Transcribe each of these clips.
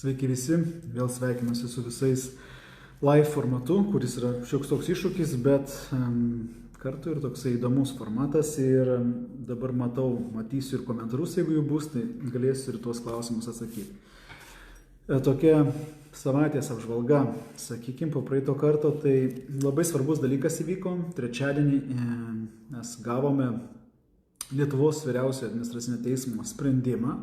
Sveiki visi, vėl sveikinuosi su visais live formatu, kuris yra šioks toks iššūkis, bet kartu ir toksai įdomus formatas ir dabar matysiu ir komentarus, jeigu jų bus, tai galėsiu ir tuos klausimus atsakyti. Tokia savaitės apžvalga, sakykime, po praeito karto, tai labai svarbus dalykas įvyko. Trečiadienį mes gavome Lietuvos vyriausiojo administracinio teismo sprendimą,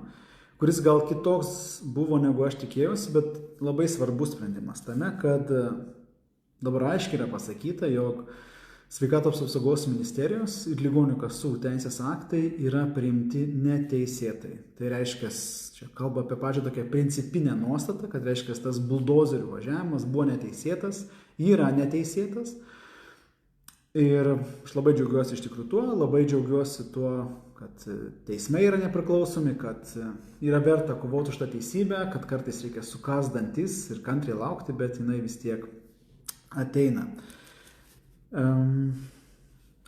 kuris gal kitoks buvo negu aš tikėjausi, bet labai svarbus sprendimas tame, kad dabar aiškiai yra pasakyta, jog Sveikatos apsaugos ministerijos ir ligonių kasų teisės aktai yra priimti neteisėtai. Tai reiškia, čia kalba apie pačią tokią principinę nuostatą, kad reiškia, tas buldozerių važiavimas buvo neteisėtas, yra neteisėtas. Ir aš labai džiaugiuosi iš tikrųjų tuo, labai džiaugiuosi tuo, kad teismai yra nepriklausomi, kad yra verta kovoti už tą teisybę, kad kartais reikia sukąsti dantis ir kantriai laukti, bet jinai vis tiek ateina.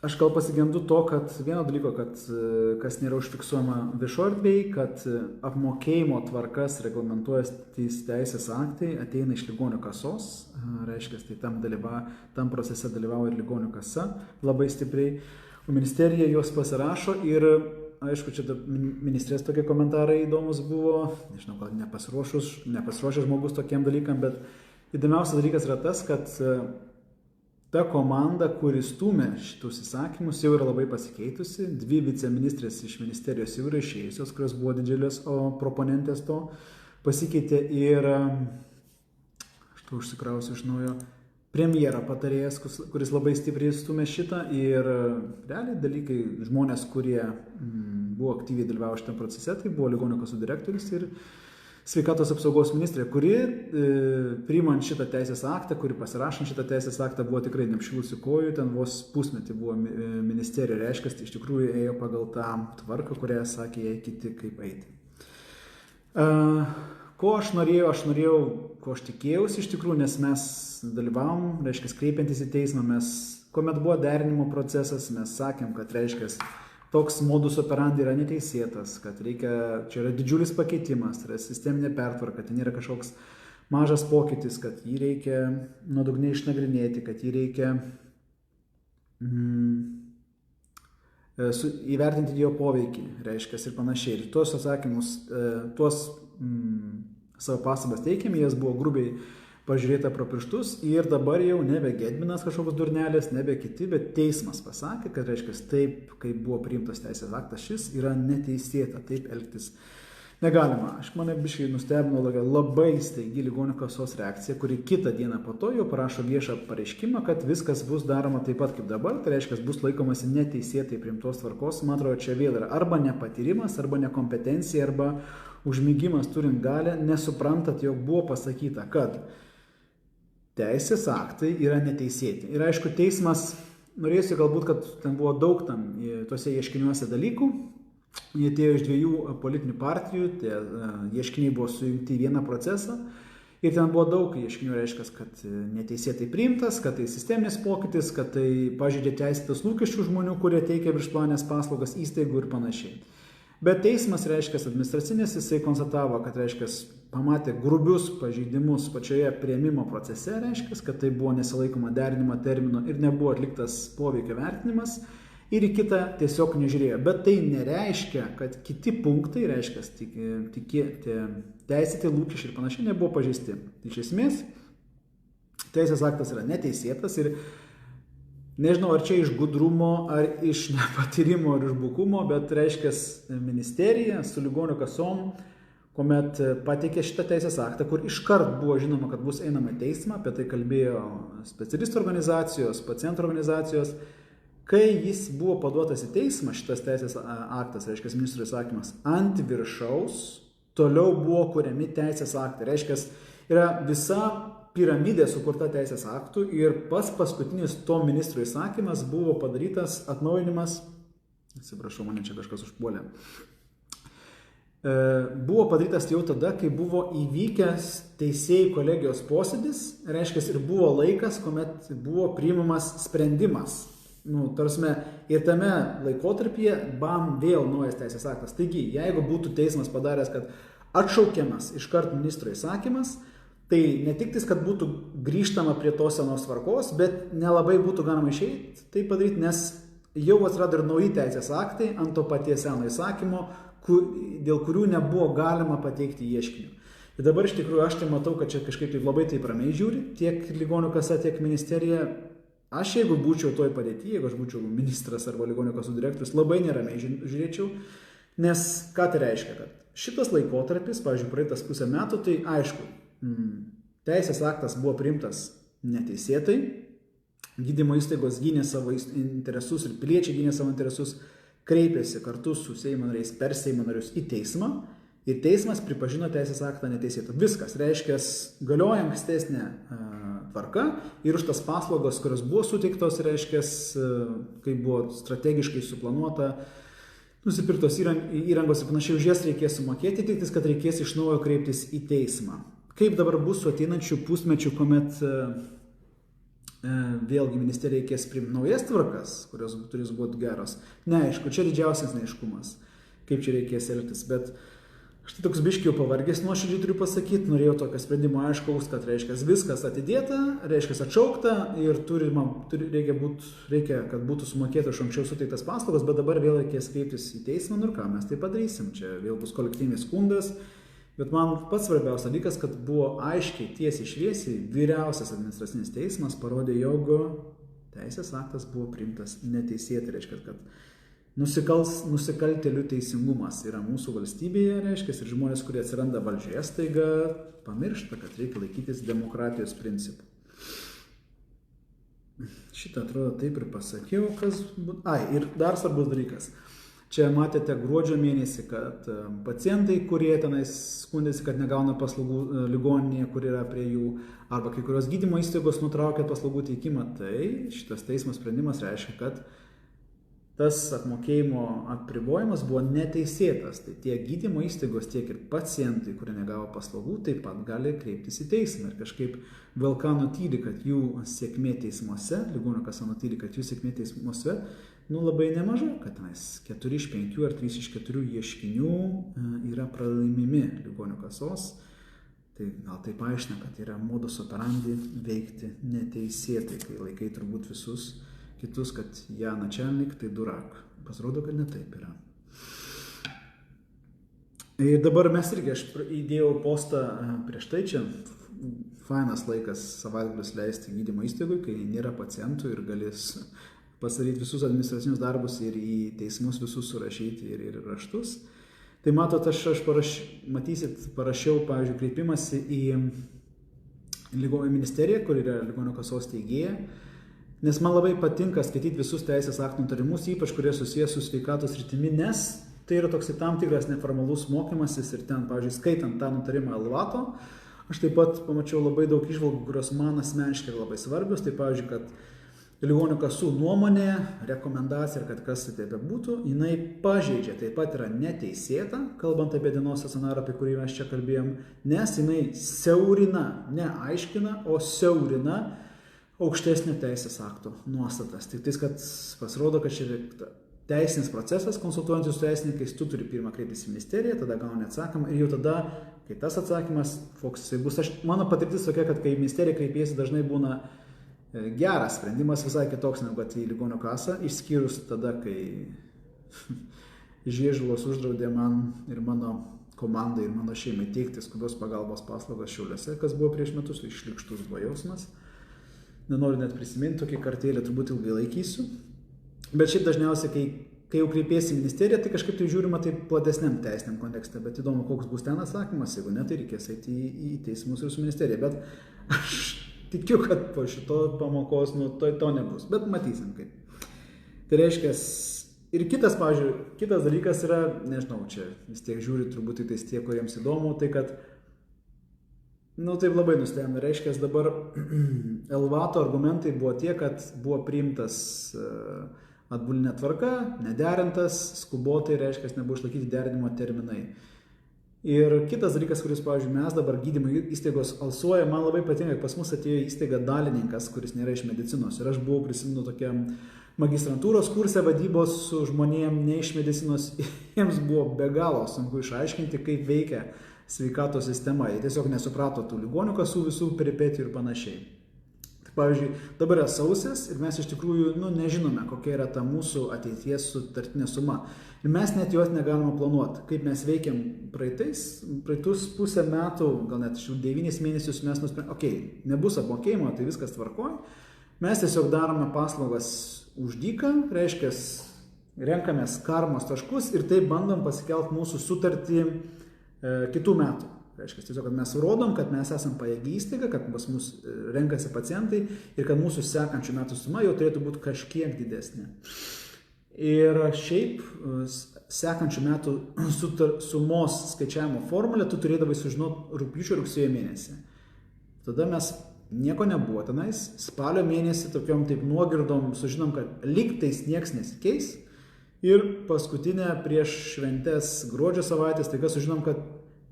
Aš gal pasigendu to, kad vieno dalyko, kad kas nėra užfiksuojama viešoje erdvėje, kad apmokėjimo tvarkas reglamentuojantys teisės aktai ateina iš ligonių kasos, reiškia, tai tam procese dalyvauja ir ligonių kasa labai stipriai, o ministerija juos pasirašo ir, aišku, čia ministrės tokie komentarai įdomus buvo, nežinau, gal nepasiruošęs žmogus tokiem dalykam, bet įdomiausias dalykas yra tas, kad ta komanda, kuri stūmė šitus įsakymus, jau yra labai pasikeitusi. 2 viceministrės iš ministerijos jau yra išėjusios, kurios buvo didžiulės proponentės to. Pasikeitė ir, aš to užsikrausiu iš naujo, premjero patarėjas, kuris labai stipriai stūmė šitą. Ir realiai dalykai, žmonės, kurie buvo aktyviai dalyvavo šitame procese, tai buvo ligonių kasų direktorius ir Sveikatos apsaugos ministrė, kuri priimant šitą teisės aktą, kuri pasirašant šitą teisės aktą buvo tikrai neapšilusi kojų, ten vos pusmetį buvo ministerija, reiškia, tai iš tikrųjų ėjo pagal tą tvarką, kurią sakė jai kiti kaip eiti. Ko aš norėjau, ko aš tikėjausi iš tikrųjų, nes mes dalyvavom, reiškia, kreipiantis į teismą, kuomet buvo derinimo procesas, mes sakėm, kad reiškia, toks modus operandi yra neteisėtas, kad čia yra didžiulis pakeitimas, tai yra sisteminė pertvarka, tai nėra kažkoks mažas pokytis, kad jį reikia nuodugniai išnagrinėti, kad jį reikia įvertinti jo poveikį, reiškia, ir panašiai. Ir tuos atsakymus, savo pastabas teikėm, jas buvo grubiai pažiūrėta pro pirštus ir dabar jau nebe Gedminas kažkoks durnelis, nebe kiti, bet teismas pasakė, kad reiškia, taip, kaip buvo priimtas teisės aktas, šis yra neteisėta, taip elgtis negalima. Aš mane biškai nustebino labai staigi ligonių kasos reakcija, kuri kitą dieną po to jau parašo viešą pareiškimą, kad viskas bus daroma taip pat kaip dabar, tai reiškia, bus laikomasi neteisėtai priimtos tvarkos. Man atrodo, čia vėl yra arba nepatyrimas, arba nekompetencija, arba užmygimas turint galę, nesuprantat, jog buvo pasakyta, kad teisės aktai yra neteisėti. Ir aišku, teismas, norėjusi galbūt, kad ten buvo daug tose ieškiniuose dalykų, jie atėjo iš 2 politinių partijų, tie ieškiniai buvo sujungti į vieną procesą ir ten buvo daug ieškinių, reiškia, kad neteisėtai priimtas, kad tai sisteminis pokytis, kad tai pažeidė teisėtus lūkesčių žmonių, kurie teikia viršplanės paslaugas įstaigų ir panašiai. Bet teismas, reiškia, administracinis, jisai konstatavo, kad, reiškia, pamatė grubius pažeidimus pačioje priėmimo procese, reiškia, kad tai buvo nesilaikoma derinimo termino ir nebuvo atliktas poveikio vertinimas ir į kitą tiesiog nežiūrėjo. Bet tai nereiškia, kad kiti punktai, reiškia, teisėti lūkesčiai ir panašiai nebuvo pažeisti. Iš esmės, teisės aktas yra neteisėtas ir nežinau, ar čia iš gudrumo, ar iš nepatyrimo, ar iš bukumo, bet reiškia ministerija su ligonių kasom, kuomet pateikė šitą teisės aktą, kur iškart buvo žinoma, kad bus einama į teismą, apie tai kalbėjo specialistų organizacijos, pacientų organizacijos. Kai jis buvo paduotas į teismą, šitas teisės aktas, reiškia ministro įsakymas, ant viršaus toliau buvo kuriami teisės aktai. Reiškia, yra visa piramidė sukurta teisės aktų ir paskutinis to ministro įsakymas buvo padarytas atnaujinimas, atsiprašau, mane čia kažkas užpuolė, buvo padarytas jau tada, kai buvo įvykęs teisėjų kolegijos posėdis, reiškia, ir buvo laikas, kuomet buvo priimamas sprendimas. Ir tame laikotarpyje, vėl naujas teisės aktas. Taigi, jeigu būtų teismas padaręs, kad atšaukiamas iškart ministro įsakymas, tai ne tik tais, kad būtų grįžtama prie tos senos tvarkos, bet nelabai būtų galima išeiti tai padaryti, nes jau atsirado ir nauji teisės aktai ant to paties seno įsakymo, dėl kurių nebuvo galima pateikti ieškinio. Ir dabar iš tikrųjų aš tai matau, kad čia kažkaip labai taip ramiai žiūri, tiek ligonių kasa, tiek ministerija. Aš jeigu būčiau toj padėtyje, jeigu aš būčiau ministras arba ligonių kasų direktorius, labai neramiai žiūrėčiau, nes ką tai reiškia, kad šitas laikotarpis, pavyzdžiui, praeitas pusę metų, tai aišku, teisės aktas buvo priimtas neteisėtai, gydymo įstaigos gynė savo interesus ir piliečiai gynė savo interesus, kreipėsi kartu su Seimo nariais per Seimo narius į teismą ir teismas pripažino teisės aktą neteisėtą. Viskas, reiškia, galioja ankstesnė tvarka ir už tas paslaugos, kurios buvo suteiktos, reiškia, kai buvo strategiškai suplanuota, nusipirktos įrangos ir panašiai, už jas reikės sumokėti, tik kad reikės iš naujo kreiptis į teismą. Kaip dabar bus su ateinančių pusmečių, kuomet vėlgi ministerija reikės priimti naujas tvarkas, kurios turės būti geros. Neaišku, čia didžiausias neaiškumas, kaip čia reikės elgtis, bet aš tai toks biškiau pavargęs nuoširdžiai turiu pasakyti, norėjau tokio sprendimo aiškaus, kad reiškia viskas atidėta, reiškia atšaukta ir reikia, kad būtų sumokėta iš anksčiau suteiktas paslaugas, bet dabar vėl reikės kreiptis į teismą, ir ką mes tai padarysim, čia vėl bus kolektyvinis skundas. Bet man pats svarbiausias dalykas, kad buvo aiškiai, tiesiai šviesiai, vyriausias administracinis teismas parodė, jog teisės aktas buvo priimtas neteisėtai, reiškia, kad nusikaltėlių teisingumas yra mūsų valstybėje, reiškia, ir žmonės, kurie atsiranda valdžioje, staiga pamiršta, kad reikia laikytis demokratijos principų. Šitą atrodo taip ir pasakiau, ir dar svarbus dalykas. Čia matėte gruodžio mėnesį, kad pacientai, kurie tenais skundėsi, kad negauna paslaugų ligoninėje, kur yra prie jų, arba kai kurios gydymo įstaigos nutraukė paslaugų teikimą, tai šitas teismo sprendimas reiškia, kad tas apmokėjimo apribojimas buvo neteisėtas. Tai tiek gydymo įstaigos, tiek ir pacientai, kurie negavo paslaugų, taip pat gali kreiptis į teismą. Ir kažkaip VLK nutyli, kad jų sėkmė teismuose, ligonių kasa nutyli, kad jų sėkmė teismuose, labai nemaža, kad 4 iš 5 ar 3 iš 4 ieškinių yra pralaimimi ligonių kasos. Tai gal tai paaiškina, kad yra modus operandi veikti neteisėtai, kai laikai turbūt visus kitus, kad ja načelnik, tai durak. Pasirodo, kad ne taip yra. Ir dabar mes irgi, aš įdėjau postą prieš tai čia, fainas laikas savaitgalius leisti gydymo įstaigui, kai nėra pacientų ir galės pasidaryti visus administracinius darbus ir į teismus visus surašyti ir raštus. Tai matot, parašiau, pavyzdžiui, kreipimąsi į ministeriją, kur yra ligonių kasos teigėja, nes man labai patinka skaityti visus teisės aktų nutarimus, ypač kurie susijęs su sveikatos sritimi, nes tai yra toks tam tikras neformalus mokymasis ir ten, pavyzdžiui, skaitant tą nutarimą Elvato, aš taip pat pamačiau labai daug įžvalgų, kurios man asmeniškai labai svarbios, tai pavyzdžiui, kad ligonių kasų nuomonė, rekomendacija ir kad kas tai bebūtų, jinai pažeidžia, taip pat yra neteisėta, kalbant apie dienos stacionarą, apie kurį mes čia kalbėjom, nes jinai siaurina, neaiškina, o siaurina aukštesnio teisės akto nuostatas. Tik tais, kad pasirodo, kad čia teisinis procesas, konsultuojantis su teisininkais, tu turi pirmą kreiptis į ministeriją, tada gauni atsakymą ir jau tada, kai tas atsakymas, koks jisai bus. Mano patirtis tokia, kad kai ministerija kreipiesi, dažnai būna geras sprendimas, visai kitoks negu kad į ligonių kasą, išskyrus tada, kai Žiežilos uždraudė man ir mano komandai ir mano šeimai teikti skubios pagalbos paslaugas Šiauliuose, kas buvo prieš metus, išlikštus buvo jausmas. Nenoriu net prisiminti, tokį kartėlį turbūt ilgai laikysiu. Bet šiaip dažniausiai, kai jau kreipiesi į ministeriją, tai kažkaip tai žiūrima taip platesniam teisiniam kontekste, bet įdomu, koks bus ten atsakymas, jeigu ne, tai reikės eiti į teismus ir su ministerija. Bet aš tikiu, kad po šito pamokos, to nebus, bet matysim kaip. Tai reiškia, ir kitas, pavyzdžiui, kitas dalykas yra, nežinau, čia vis tiek žiūri turbūt į tais tie, kuriems įdomu, tai kad, taip labai nustebino, reiškia, dabar Elvato argumentai buvo tie, kad buvo priimtas atbulinė tvarka, nederintas, skubotai, reiškia, nebuvo išlaikyti derinimo terminai. Ir kitas dalykas, kuris, pavyzdžiui, mes dabar gydymo įstaigos alsuoja, man labai patinka, pas mus atėjo įstaiga dalininkas, kuris nėra iš medicinos. Ir aš buvau, prisimenu, tokiam magistrantūros kurse vadybos su žmonėm ne iš medicinos. Jiems buvo be galo sunku išaiškinti, kaip veikia sveikatos sistema. Jie tiesiog nesuprato tų ligonių kasų visų peripetijų ir panašiai. Tai pavyzdžiui, dabar yra sausis ir mes iš tikrųjų nežinome, kokia yra ta mūsų ateities sutartinė suma. Ir mes net jos negalime planuoti. Kaip mes veikiam praeitus pusę metų, gal net šių 9 mėnesius mes nusprendėme, nebus apmokėjimo, tai viskas tvarkoj. Mes tiesiog darome paslaugas už dyką, reiškia, renkamės karmos taškus ir taip bandom pasikelti mūsų sutartį kitų metų. Reiškia, tiesiog, kad mes rodom, kad mes esam pajėgi įstaiga, kad pas mus renkasi pacientai ir kad mūsų sekančių metų suma jau turėtų būti kažkiek didesnė. Ir šiaip sekančių metų sumos skaičiavimo formulę tu turėdavai sužinoti rugpjūčio rugsėjo mėnesį. Tada mes nieko nebuvo tenais, spalio mėnesį tokiom taip nuogirdom sužinom, kad lygtais nieks nesikeis ir paskutinę prieš šventes gruodžio savaitės taiga sužinom, kad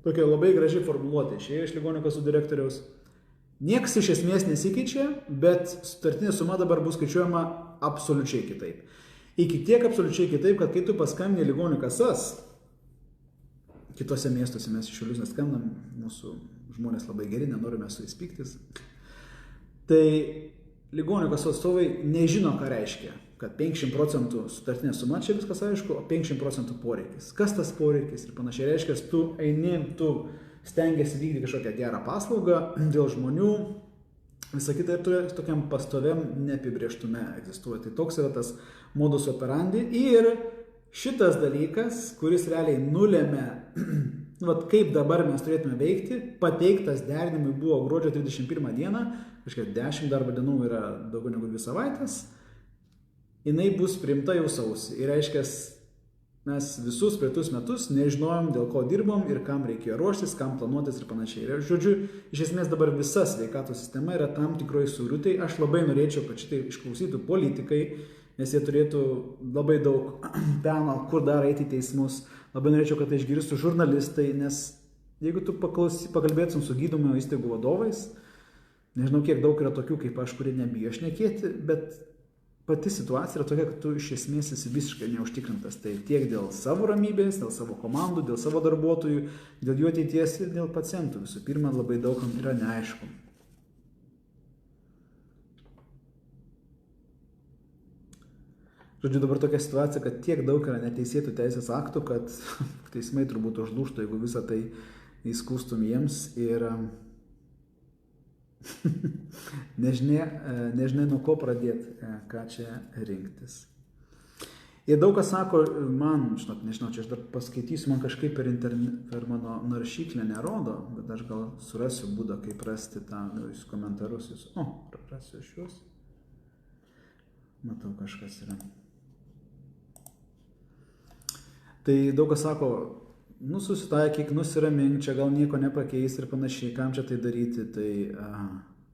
tokia labai graži formuluotė išėjo iš ligonių kasų direktoriaus. Nieks iš esmės nesikeičia, bet sutartinė suma dabar bus skaičiuojama absoliučiai kitaip. Iki tiek absoliučiai kitaip, kad kai tu paskambini ligonių kasas, kitose miestuose mes iš Šiaulius neskambinam, mūsų žmonės labai geri, nenorime su jais pyktis, tai ligonių kasų atstovai nežino, ką reiškia, kad 50% sutartinė suma, čia viskas aišku, o 50% poreikis. Kas tas poreikis ir panašiai reiškia, tu eini, tu stengiasi vykdyti kažkokią gerą paslaugą dėl žmonių, visą kitą ir tokiam pastoviam neapibrėžtume egzistuoja. Tai toks yra tas modus operandi ir šitas dalykas, kuris realiai nulėmė, kaip dabar mes turėtume veikti, pateiktas derinimui buvo gruodžio 31 dieną, kažkiek 10 darbo dienų yra daugiau negu 2 savaitės, jinai bus priimta jau sausį. Ir reiškia, mes visus praeitus metus nežinojom, dėl ko dirbom ir kam reikėjo ruoštis, kam planuotis ir panašiai. Ir žodžiu, iš esmės dabar visa sveikatos sistema yra tam tikroj suriutai. Aš labai norėčiau, kad šitai išklausytų politikai, nes jie turėtų labai daug peno, kur dar eiti į teismus. Labai norėčiau, kad tai išgirstų žurnalistai, nes jeigu tu pakalbėtum su gydymo įstaigų vadovais, nežinau, kiek daug yra tokių kaip aš, kurie nebijo šnekėti, bet pati situacija yra tokia, kad tu iš esmės esi visiškai neužtikrintas. Tai tiek dėl savo ramybės, dėl savo komandų, dėl savo darbuotojų, dėl jų ateities ir dėl pacientų. Visų pirma, labai daugam yra neaišku. Žodžiu, dabar tokia situacija, kad tiek daug yra neteisėtų teisės aktų, kad teismai turbūt užlūžtų, jeigu visą tai įskūstum jiems ir nežinai nuo ko pradėti, ką čia rinktis. Ir daug kas sako, man, nežinau, čia aš dar paskaitysiu, man kažkaip per mano naršyklę nerodo, bet aš gal surasiu būdą, kaip rasti tą jūsų komentarus. Rasiu aš juos. Matau, kažkas yra. Tai daug kas sako, susitaikyk, nusiramink, čia gal nieko nepakeis ir panašiai, kam čia tai daryti. Tai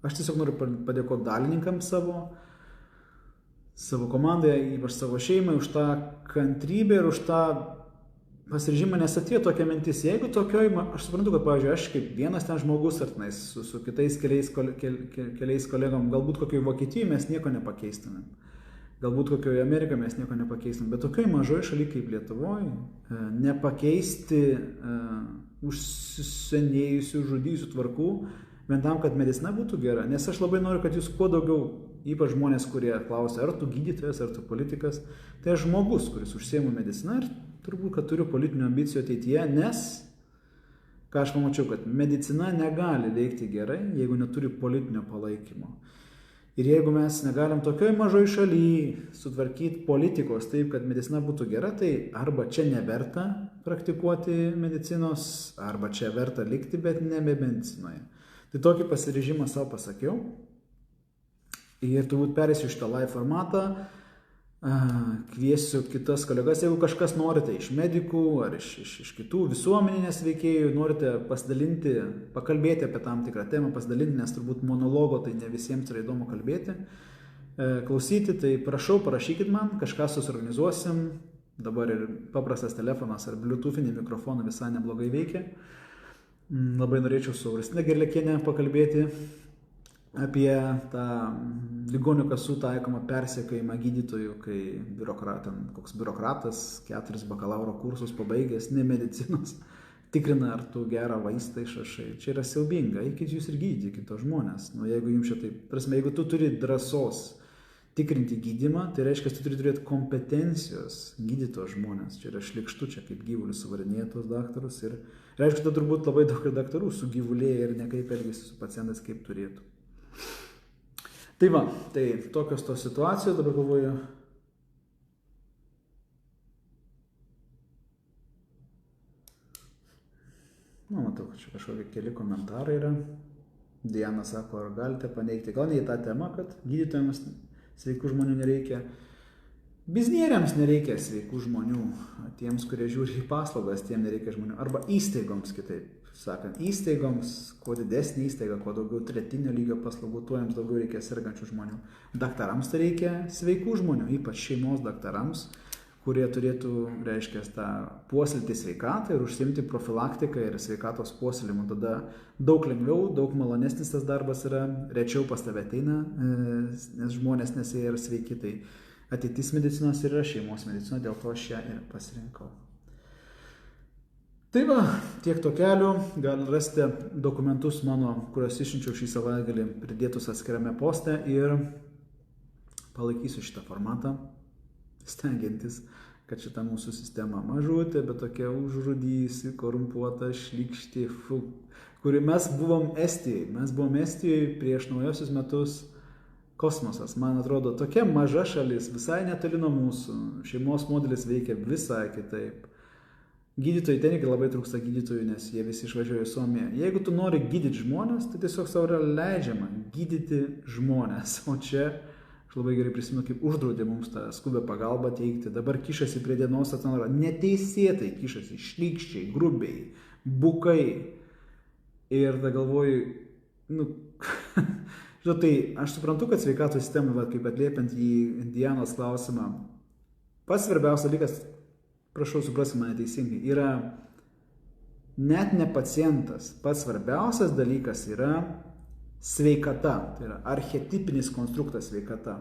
aš tiesiog noriu padėkoti dalininkams savo komandai, ypač savo šeimai, už tą kantrybę ir už tą pasiryžimą, nes atėjo tokia mintis, jeigu tokioj, aš suprantu, kad, pavyzdžiui, aš kaip vienas ten žmogus, ar tenais su kitais keliais kolegom, galbūt kokioj Vokietijai mes nieko nepakeistumėm. Galbūt kokioje Amerikoje mes nieko nepakeistum, bet tokioje mažoje šalyje kaip Lietuvoje nepakeisti užsisenėjusių, žudyjusių tvarkų, vien tam, kad medicina būtų gera. Nes aš labai noriu, kad jūs kuo daugiau, ypač žmonės, kurie klausia, ar tu gydytojas, ar tu politikas, tai aš žmogus, kuris užsiėmu mediciną ir turbūt, kad turiu politinių ambicijų ateityje, nes, ką aš pamačiau, kad medicina negali veikti gerai, jeigu neturi politinio palaikymo. Ir jeigu mes negalim tokioj mažoj šalyje sutvarkyti politikos taip, kad medicina būtų gera, tai arba čia neverta praktikuoti medicinos, arba čia verta likti, bet ne medicinoje. Tai tokį pasiryžimą savo pasakiau. Ir turbūt perėsiu šitą live formatą, kviesiu kitas kolegas, jeigu kažkas norite iš medikų ar iš kitų visuomeninės veikėjų, norite pasidalinti, pakalbėti apie tam tikrą temą, pasidalinti, nes turbūt monologo tai ne visiems yra įdomu kalbėti, klausyti, tai prašau, parašykit man, kažką susorganizuosim, dabar ir paprastas telefonas ar bluetoothinį mikrofoną visai neblogai veikia. Labai norėčiau su Augustina Gerliakiene pakalbėti apie tą ligonių kasų taikomą persekiojimą gydytojų, kai koks biurokratas 4 bakalauro kursus pabaigęs, ne medicinos, tikrina, ar tu gerą vaistą išrašai. Čia yra siaubinga, eikit jūs ir gydykit tos žmonės. Nu, jeigu jums šitai, prasme, jeigu tu turi drąsos tikrinti gydymą, tai reiškia, tu turi turėti kompetencijos gydyti tos žmonės. Čia yra šlikštu, čia kaip gyvulius suvarinėja tos daktarus ir reiškia, kad turbūt labai daug daktarų sugyvulėja ir nekaip elgesi su pacientais, kaip turėtų. Tai va, tai tokios tos situacijos, dabar galvoju. Nu, matau, kad čia kažkokie keli komentarai yra. Diana sako, ar galite paneigti, gal ne į tą temą, kad gydytojams sveikų žmonių nereikia. Biznieriams nereikia sveikų žmonių, tiems, kurie žiūri į paslaugas, tiem nereikia žmonių. Arba įstaigoms, kitaip sakant, įstaigoms, kuo didesnė įstaiga, kuo daugiau tretinio lygio paslaugų, tuo jiems daugiau reikia sergančių žmonių. Daktarams tai reikia sveikų žmonių, ypač šeimos daktarams, kurie turėtų, reiškia, tą puoselėti sveikatą ir užsiimti profilaktiką ir sveikatos puoselėjimu. Tada daug lengviau, daug malonesnis tas darbas yra, rečiau pas tave ateina, nes žmonės nesėja ir sveiki. Tai ateitis medicinos ir yra šeimos medicina, dėl to aš ją ir pasirinkau. Tai va, tiek to kelių, gal rasite dokumentus mano, kuriuos išsiunčiau šį savaitgalį, pridėtus atskiriame poste ir palaikysiu šitą formatą, stengiantis, kad šita mūsų sistema mažutė, bet tokia užrūdysi, korumpuota, šlykšti, kuri mes buvom Estijoje prieš naujosius metus. Kosmosas, man atrodo, tokia maža šalis, visai netoli nuo mūsų, šeimos modelis veikia visai kitaip. Gydytojai, ten irgi labai trūksta gydytojų, nes jie visi išvažiuoja į Suomiją. Jeigu tu nori gydyti žmonės, tai tiesiog savo yra leidžiama gydyti žmonės. O čia, aš labai gerai prisimenu, kaip uždraudė mums tą skubę pagalbą teikti. Dabar kišasi prie dienos stacionaro. Neteisėtai kišasi, šlykščiai, grubiai, bukai. Ir tada galvoju, žinot, tai aš suprantu, kad sveikatos sistema, kaip atliepiant į Dianos klausimą, pats svarbiausias dalykas, prašau, suprasti mane teisingai, yra net ne pacientas. Pats svarbiausias dalykas yra sveikata. Tai yra archetipinis konstruktas sveikata.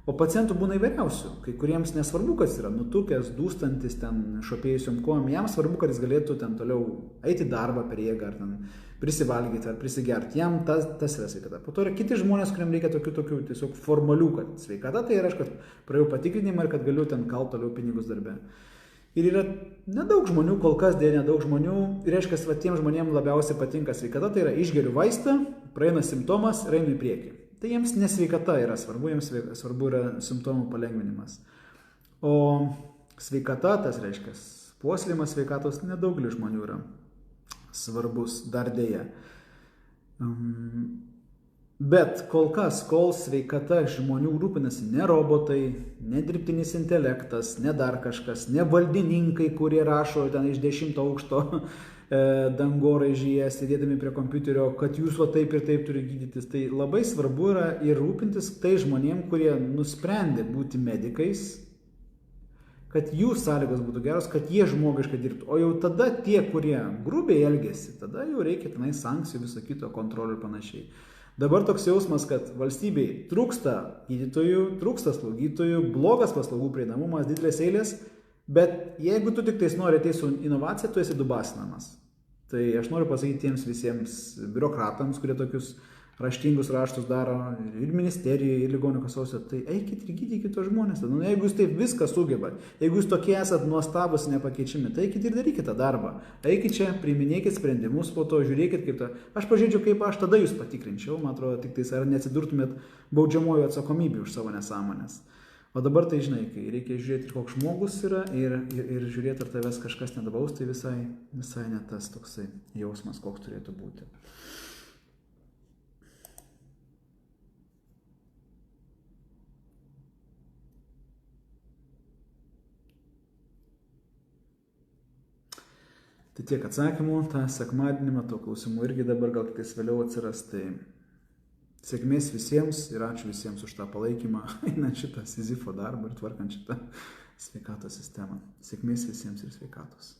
O pacientų būna įvairiausių. Kai kuriems nesvarbu, kad jis yra nutukęs, dūstantis, ten šopėjusiom kojom. Jam svarbu, kad jis galėtų ten toliau eiti darbą per jėgą, ar ten prisivalgyti, ar prisigerti. Jam tas yra sveikata. Po to yra kiti žmonės, kuriems reikia tokių tiesiog formalių, kad sveikata tai yra, kad praėjau patikrinimą ir kad galiu ten kalt toliau pinigus darbe. Ir yra nedaug žmonių, kol kas dėja nedaug žmonių, ir reiškia, kad tiem žmonėms labiausiai patinka sveikata, tai yra išgeriu vaistą, praeina simptomas ir einu į priekį. Tai jiems nesveikata yra svarbu, jiems svarbu yra simptomų palengvinimas. O sveikata, tas reiškia, puoselėjimas sveikatos nedaugelis žmonių yra svarbus dar dėja. Bet kol kas, kol sveikata žmonių rūpinasi ne robotai, ne dirbtinis intelektas, ne dar kažkas, ne valdininkai, kurie rašo ten iš 10 aukšto dangoraižyje, sėdėdami prie kompiuterio, kad jūs va taip ir taip turi gydytis. Tai labai svarbu yra ir rūpintis tai žmonėm, kurie nusprendė būti medikais, kad jų sąlygos būtų geros, kad jie žmogiškai dirbtų. O jau tada tie, kurie grubiai elgesi, tada jau reikia tenai sankcijų, viso kito kontrolių ir panašiai. Dabar toks jausmas, kad valstybei trūksta gydytojų, trūksta slaugytojų, blogas paslaugų prieinamumas, didelės eilės, bet jeigu tu tik tais nori ateiti su inovacija, tu esi dubasinamas. Tai aš noriu pasakyti tiems visiems biurokratams, kurie tokius raštingus raštus daro ir ministerijoje, ir ligonių kasose, tai eikit ir gydykit tos žmonės. Nu, jeigu jūs taip viską sugebat, jeigu jūs tokie esat nuostabus, nepakeičiami, tai eikit ir darykit tą darbą. Eikit čia, priiminėkit sprendimus, po to žiūrėkit kaip tą. Aš pažiūrėjau, kaip aš tada jūs patikrinčiau, man atrodo, tik tais ar neatsidurtumėt baudžiamojo atsakomybė už savo nesąmonės. O dabar tai žinai, kai reikia žiūrėti, koks žmogus yra ir žiūrėti, ar tavęs kažkas nedabaus, tai visai ne tas toksai jausmas, koks turėtų būti. Tai tiek atsakymų, tą sekmadienį matau klausimų irgi dabar gal kitais vėliau atsiras. Tai sėkmės visiems ir ačiū visiems už tą palaikymą, einant šitą Sizifo darbą ir tvarkant šitą sveikatos sistemą. Sėkmės visiems ir sveikatos.